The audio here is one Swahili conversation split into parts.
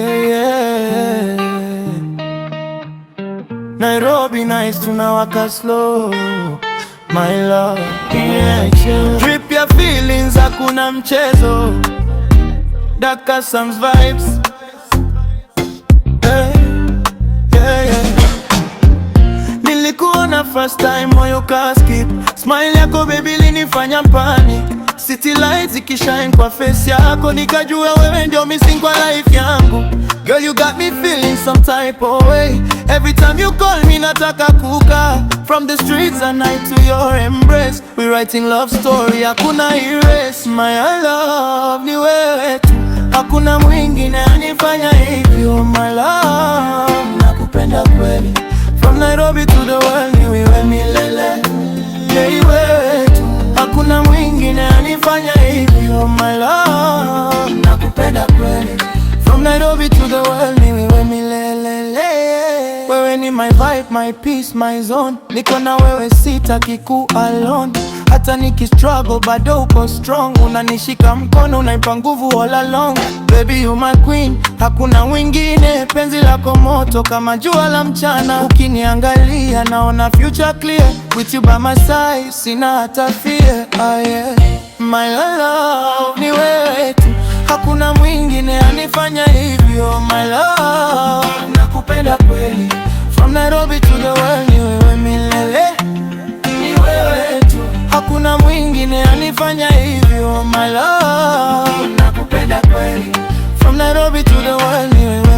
yeah. Nairobi nice, tunawaka slow, my love, yeah. Trip ya feelings, hakuna mchezo, Daka Sam's vibes, yeah, yeah, yeah. Nilikuona first time, moyo kaskip, smile yako baby linifanya panic. City lights ikishine kwa face yako, nikajua wewe ndio missing kwa life yangu. Girl, you got me feeling some type of way. Every time you call me nataka kuka. From the streets at night to your embrace, we writing love story, hakuna erase. My love ni wewe tu, hakuna mwingine anifanya hivyo. My love, nakupenda kweli. From Nairobi to the world, ni wewe milele. Yeah, wewe tu, hakuna mwingine anifanya hivyo. My love, nakupenda kweli. From Nairobi to the world, ni wewe milele. Wewe ni my vibe, my peace, my zone. Niko na wewe sitaki ku alone. Hata niki struggle bado uko strong. Unanishika mkono, unaipa nguvu all along. Baby you my queen, hakuna wengine. Penzi lako moto kama jua la mchana. Ukiniangalia naona future clear. With you by my side, sina hata fear, yeah. My love ni wewe tu, hakuna mwingine anifanya hivyo. My love, nakupenda kweli. From Nairobi to the world, ni wewe milele. Ni wewe tu, hakuna mwingine anifanya hivyo. My love, nakupenda kweli. From Nairobi to the world, ni wewe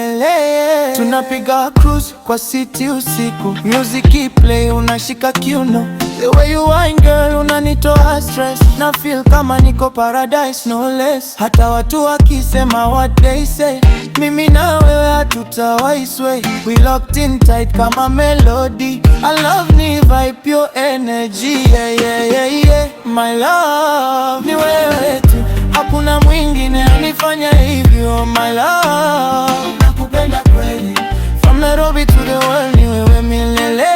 milele. Tunapiga cruise kwa city usiku, music play, unashika kiuno. The way you whine girl, unanitoa stress. Na feel kama niko paradise, no less. Hata watu wakisema what they say, mimi na wewe hatutawahi sway. We locked in tight kama melody. I love ni vibe, pure energy, yeah, yeah, yeah, yeah. My love ni wewe tu, hakuna mwingine anifanya hivyo. My love, nakupenda kweli. From Nairobi to the world, ni wewe milele.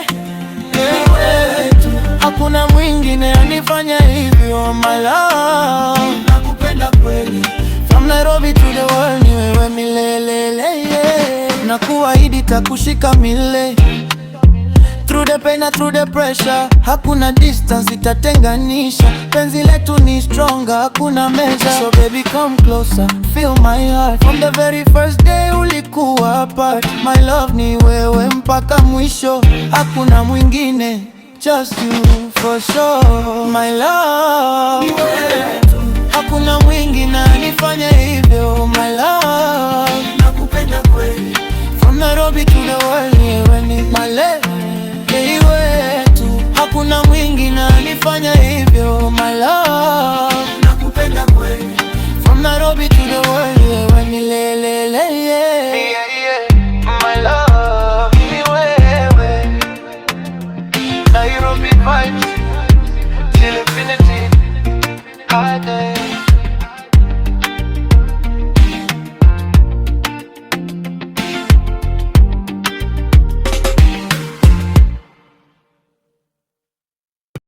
Ni wewe tu, hakuna mwingine anifanya hivyo. My love, nakupenda kweli. From Nairobi to the world, ni wewe milele, yeah. Nakuahidi takushika milele. Through the pain and through the pressure, hakuna distance itatenganisha. Penzi letu ni stronger, hakuna measure. So baby come closer, feel my heart. From the very first day ulikuwa apart. My love ni wewe mpaka mwisho, hakuna mwingine, just you for sure. My love ni wewe tu, hakuna mwingine anifanya hivyo. My love, nakupenda kweli. From Nairobi to the world, ni wewe ni milele. Wewe tu, hakuna mwingine anifanya hivyo. My love, nakupenda kweli. From Nairobi to the world, wewe milele, yeah.